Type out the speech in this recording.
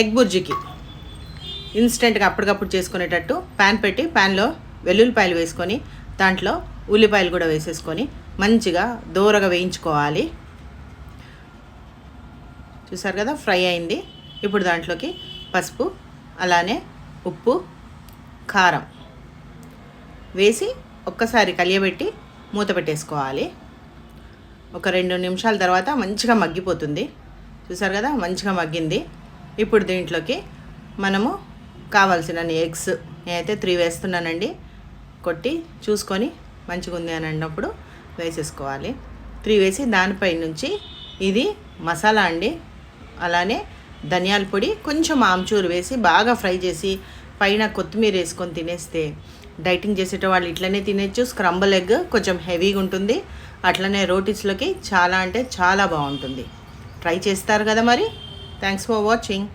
Egg బుర్జీకి ఇన్స్టెంట్గా అప్పటికప్పుడు చేసుకునేటట్టు pan పెట్టి ప్యాన్లో వెల్లుల్లిపాయలు వేసుకొని దాంట్లో ఉల్లిపాయలు కూడా వేసేసుకొని మంచిగా దూరగా వేయించుకోవాలి. చూసారు కదా, ఫ్రై అయింది. ఇప్పుడు దాంట్లోకి పసుపు, అలానే ఉప్పు, కారం వేసి ఒక్కసారి కలియబెట్టి మూత పెట్టేసుకోవాలి. ఒక 2 నిమిషాల తర్వాత మంచిగా మగ్గిపోతుంది. చూసారు కదా, మంచిగా మగ్గింది. ఇప్పుడు దీంట్లోకి మనము కావాల్సిన ఎగ్స్, నేనైతే 3 వేస్తున్నానండి. కొట్టి చూసుకొని మంచిగా ఉంది అని అన్నప్పుడు వేసేసుకోవాలి. 3 వేసి దానిపై నుంచి ఇది మసాలా అండి, అలానే ధనియాల పొడి, కొంచెం ఆమ్చూరు వేసి బాగా ఫ్రై చేసి పైన కొత్తిమీర వేసుకొని తినేస్తే డైటింగ్ చేసేట వాళ్ళు ఇట్లనే తినేచ్చు. స్క్రంబల్ ఎగ్ కొంచెం హెవీగా ఉంటుంది, అట్లనే రోటీస్లోకి చాలా అంటే చాలా బాగుంటుంది. ట్రై చేస్తారు కదా మరి. Thanks for watching.